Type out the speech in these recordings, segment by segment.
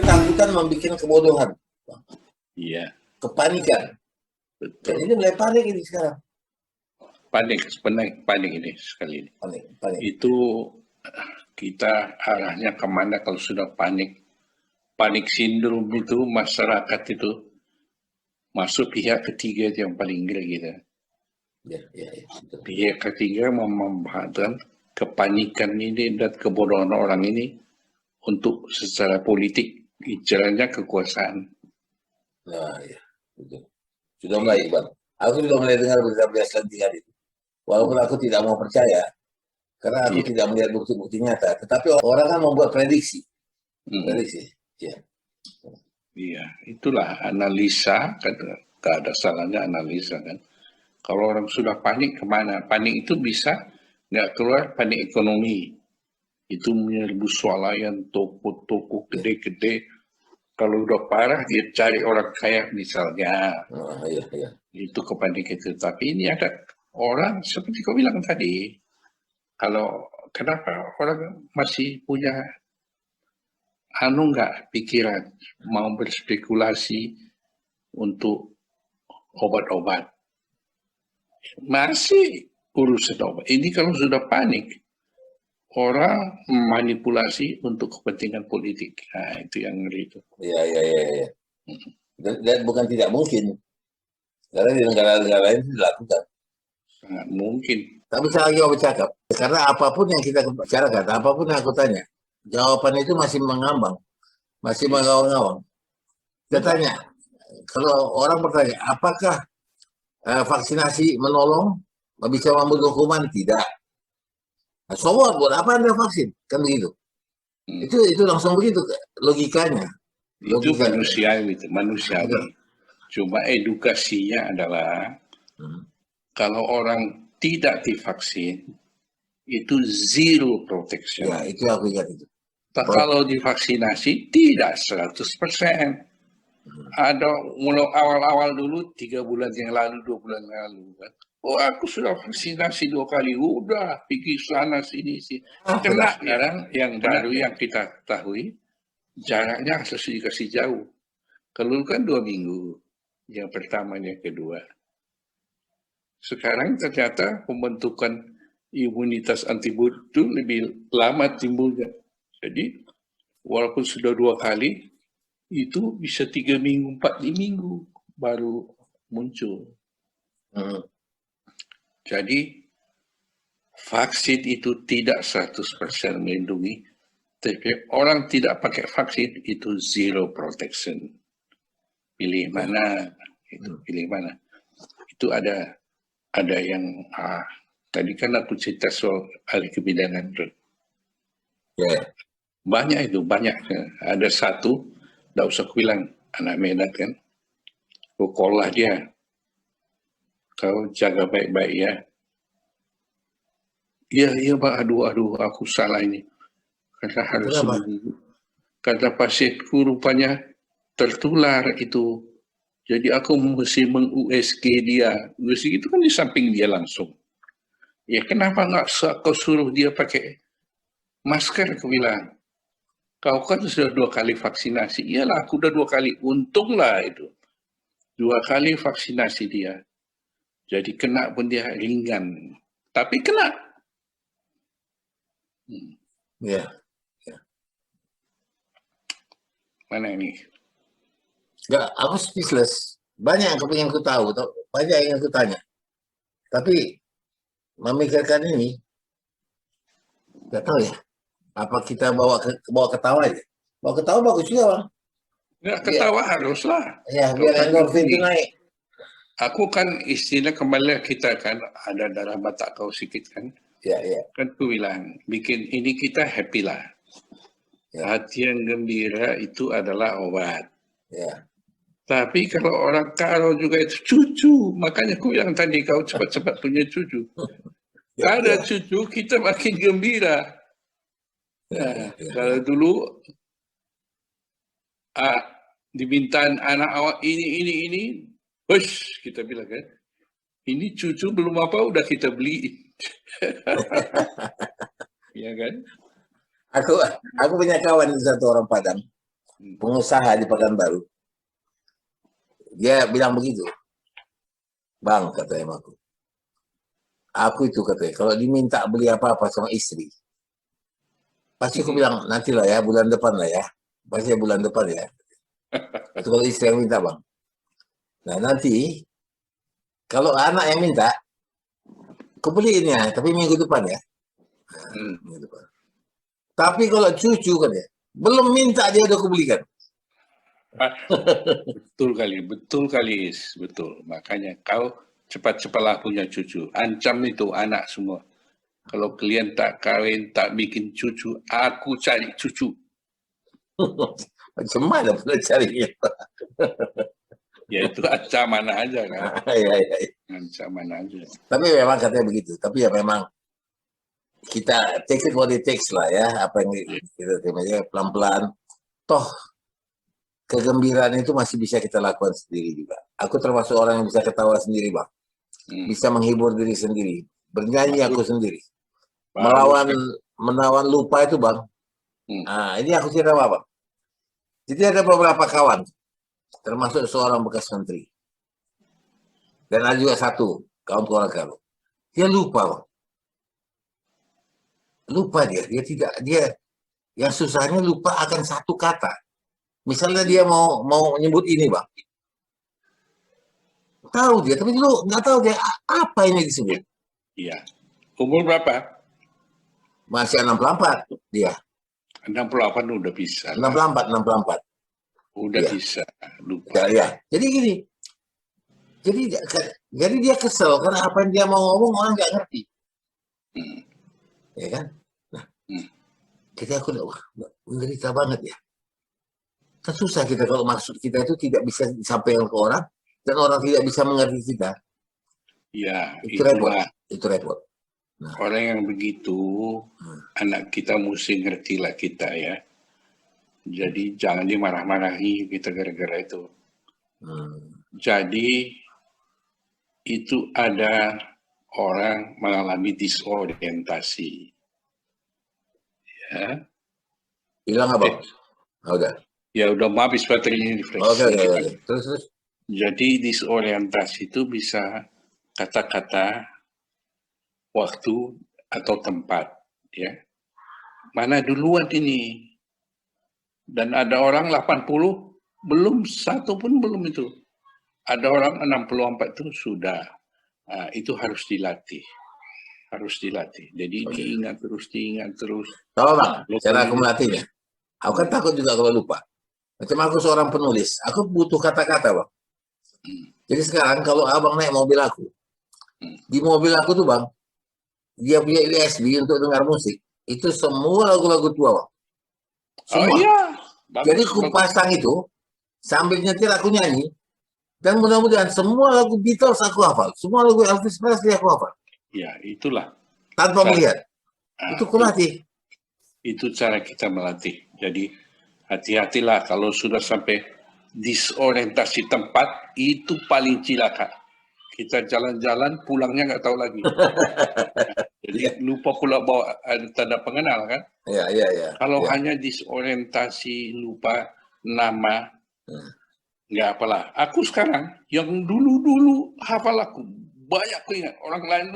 ketakutan membuat kebodohan. Iya. Kepanikan. Betul. Dan ini mulai panik ini sekarang. Panik ini sekali ini. Panik. Itu kita arahnya kemana kalau sudah panik? Panik sindrom itu masyarakat itu masuk pihak ketiga yang paling gila kita. Ya. Pihak ketiga memanfaatkan kepanikan ini dan kebodohan orang ini untuk secara politik, istilahnya kekuasaan. Nah, ya. Betul. Sudah mulai, Bang. Aku sudah mulai dengar berita-berita selantikan itu. Walaupun aku tidak mau percaya, karena aku tidak melihat bukti-bukti nyata. Tetapi orang kan membuat prediksi. Prediksi. Ya. Iya, itulah analisa, kan gak ada salahnya analisa kan. Kalau orang sudah panik kemana? Panik itu bisa nggak keluar panik ekonomi. Itu menyerbu swalayan toko-toko gede-gede. Kalau udah parah dia cari orang kaya misalnya. Iya. Itu kepanikan itu. Tapi ini ada orang seperti kau bilang tadi. Kalau kenapa orang masih punya nggak pikiran mau berspekulasi untuk obat-obat. Masih urusan obat. Ini kalau sudah panik, orang manipulasi untuk kepentingan politik. Nah, itu yang ngeri itu. Iya. Dan bukan tidak mungkin. Karena di negara-negara lain itu dilakukan. Sangat mungkin. Tapi saya lagi mau bercakap. Karena apapun yang kita bicarakan, apapun yang aku tanya, jawaban itu masih mengambang. Masih mengawang-awang. Saya tanya, kalau orang bertanya, apakah vaksinasi menolong? Bisa membunuh kuman? Tidak. Nah, so what? Buat apa Anda vaksin? Kan begitu. Itu langsung begitu logikanya. Itu manusiawi. Cuma edukasinya adalah kalau orang tidak divaksin itu zero protection. Ya, itu aku ingat itu. Kalau divaksinasi tidak 100%. Ada mulai awal-awal dulu 3 bulan yang lalu, 2 bulan yang lalu kan. Oh, aku sudah vaksinasi 2 kali, udah pergi sana sini sih. Kena sekarang yang baru yang kita ketahui jaraknya harus dikasih jauh. Kalau kan 2 minggu, yang pertama yang kedua. Sekarang ternyata pembentukan imunitas antibodi itu lebih lama timbulnya. Jadi walaupun sudah 2 kali, itu bisa 3 minggu, 4 minggu baru muncul. Jadi vaksin itu tidak 100% melindungi, tapi orang tidak pakai vaksin itu zero protection. Pilih mana? Pilih mana? Itu ada yang tadi kan aku cerita soal ahli kebidanan itu. Banyak. Ada satu, tidak usah aku bilang anak Medan kan, kolah dia. Kau jaga baik-baik ya. Iya Pak, aduh aku salah ini. Karena harus sembuh. Kata pasienku rupanya tertular itu. Jadi aku mesti meng-USG dia. USG itu kan di samping dia langsung. Ya kenapa nggak kau suruh dia pakai masker, aku bilang. Kau kan sudah 2 kali vaksinasi. Iyalah, aku udah 2 kali. Untunglah itu. 2 kali vaksinasi dia. Jadi kena pun dia ringan. Tapi kena. Ya. Mana ini? Enggak, aku speechless. Banyak yang kepingin ku tahu. Banyak yang aku tanya. Tapi memikirkan ini, nggak tahu ya. Apa kita bawa ketawa aja? Bawa ketawa bagus juga, Bang. Nggak ketawa haruslah. Ya, biar endorfin itu naik. Aku kan istilah kembali kita kan ada darah batak kau sedikit kan. Ya. Kan aku bilang bikin ini kita happy lah. Ya. Hati yang gembira itu adalah obat. Ya. Tapi kalau orang karo juga itu cucu. Makanya aku bilang tadi kau cepat-cepat punya cucu. Ada cucu kita makin gembira. Nah, kalau dulu dimintain anak awak ini, hush, kita bilang kan. Ini cucu belum apa udah kita beli. Iya kan? Aku punya kawan satu orang Padang. pengusaha di Pekanbaru. Dia bilang begitu. Bang, katanya aku itu katanya, kalau diminta beli apa-apa sama istri, pasti aku bilang, nantilah ya, bulan depan lah ya. Pasti bulan depan ya. Itu kalau istri yang minta, Bang. Nah, nanti, kalau anak yang minta, aku beliin ya, tapi minggu depan ya. Minggu depan. Tapi kalau cucu kan ya, belum minta dia udah aku belikan. Betul kali, betul. Makanya kau cepat-cepatlah punya cucu. Ancam itu anak semua. Kalau kalian tak kawin, tak bikin cucu, aku cari cucu. Macam mana pula carinya? Ya itu ancaman aja kan. Ya. Ancaman aja. Tapi memang katanya begitu. Tapi ya memang kita take it what it takes lah ya. Apa yang kita terima pelan-pelan. Toh kegembiraan itu masih bisa kita lakukan sendiri juga. Aku termasuk orang yang bisa ketawa sendiri, Bang. Bisa menghibur diri sendiri. Bernyanyi aku sendiri. Melawan lupa itu, Bang. Nah, ini aku cerita apa, Bang? Jadi ada beberapa kawan, termasuk seorang bekas menteri. Dan ada juga satu kawan keluarga. Dia lupa, Bang. Lupa dia yang susahnya lupa akan satu kata. Misalnya dia mau menyebut ini, Bang. Tahu dia, tapi lu nggak tahu dia apa ini disebut. Iya. Umur berapa? Masih 64 dia. 68 udah bisa. 64. Udah ya. Bisa. Lupa. Ya. Jadi gini. Jadi dia kesel karena apa yang dia mau ngomong orang nggak ngerti. Ya kan? Nah. Jadi aku udah menderita banget ya. Kan susah kita kalau maksud kita itu tidak bisa disampaikan ke orang dan orang tidak bisa mengerti kita. Iya, itu repot. Nah. Orang yang begitu, anak kita mesti ngerti lah kita ya. Jadi jangan dimarah-marahi kita gara-gara itu. Jadi itu ada orang mengalami disorientasi. Ya. Hilang apa? Udah. Ya udah habis baterainya di flash. Oke. Terus. Jadi disorientasi itu bisa kata-kata, waktu atau tempat, ya. Mana duluan ini? Dan ada orang 80 belum satu pun belum itu. Ada orang 64 itu sudah. Itu harus dilatih. Jadi diingat terus. Tahu, Bang, cara aku melatihnya. Aku kan takut juga kalau lupa. Macam aku seorang penulis, aku butuh kata-kata, Bang. Jadi sekarang kalau abang naik mobil aku, di mobil aku tuh, Bang, dia punya USB untuk dengar musik. Itu semua lagu-lagu tua, Bang. Semua. Oh iya. Jadi aku pasang itu, sambil nyetir aku nyanyi, dan mudah-mudahan semua lagu Beatles aku hafal. Semua lagu Elvis Presley aku hafal. Ya, itulah. Tanpa melihat. Itu kulatih. Itu cara kita melatih. Jadi hati-hatilah kalau sudah sampai disorientasi tempat, itu paling cilaka. Kita jalan-jalan, pulangnya nggak tahu lagi. Jadi lupa pula bawa tanda pengenal kan? Iya. Kalau hanya disorientasi, lupa nama, nggak apalah. Aku sekarang, yang dulu hafal aku, banyak aku ingat. Orang lain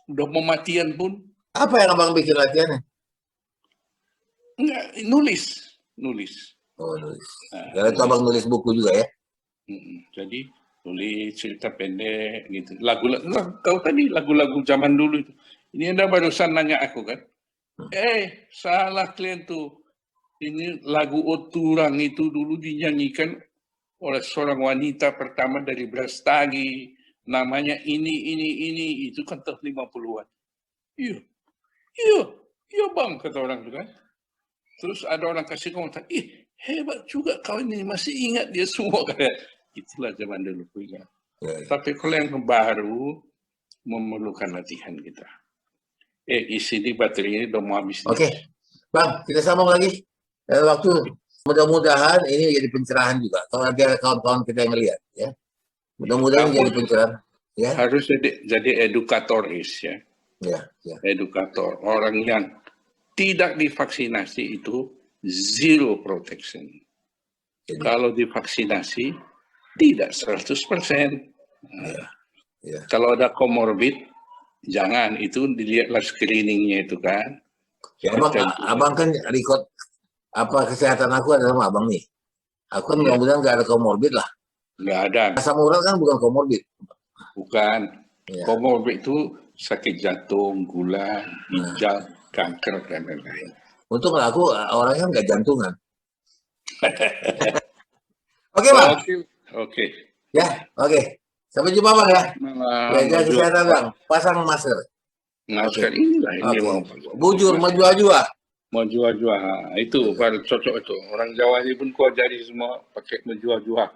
udah mematian pun. Apa yang abang bikin latihannya? Enggak, nulis. Oh, nulis. Karena itu abang nulis buku juga ya? Jadi tulis cerita pendek gitu. Kau tadi lagu-lagu zaman dulu itu. Ini Anda barusan nanya aku kan. Salah kalian tuh. Ini lagu Oturang itu dulu dinyanyikan oleh seorang wanita pertama dari Brastagi. Namanya ini. Itu kan tahun 50-an. Iya bang, kata orang itu kan. Terus ada orang kasih komentar, hebat juga kau ini, masih ingat dia semua kayak. Itulah zaman dulu punya. Tapi kalau yang baru memerlukan latihan kita. Isi di baterai ini udah mau habis. Oke. Bang, kita sambung lagi. Waktu mudah-mudahan ini jadi pencerahan juga. Kalau nanti ada kawan-kawan kita yang lihat, ya. Mudah-mudahan jadi pencerahan. Ya. Harus jadi edukatoris ya. Ya. Edukator. Orang yang tidak divaksinasi itu zero protection. Kalau divaksinasi, tidak 100%. Ya. Kalau ada comorbid, jangan, itu dilihatlah screeningnya itu kan. Ya, abang kan record apa kesehatan aku ada sama abang nih. Aku kan mudah-mudahan nggak ada comorbid lah. Nggak ada. Asam urat kan bukan comorbid. Bukan. Ya. Comorbid itu sakit jantung, gula, ginjal, kanker, dan lain-lain. Untung aku orangnya nggak jantungan. Oke, Bang. Oke. Ya, oke. Sampai jumpa, Bang ya. Jaga kesehatan, Bang. Pasang masker. Masker inilah ini mau. Bujur, mau jual-jual. Mau jual-jual. Itu baru cocok itu. Orang Jawa ini pun kau jadi semua pakai menjual-jual.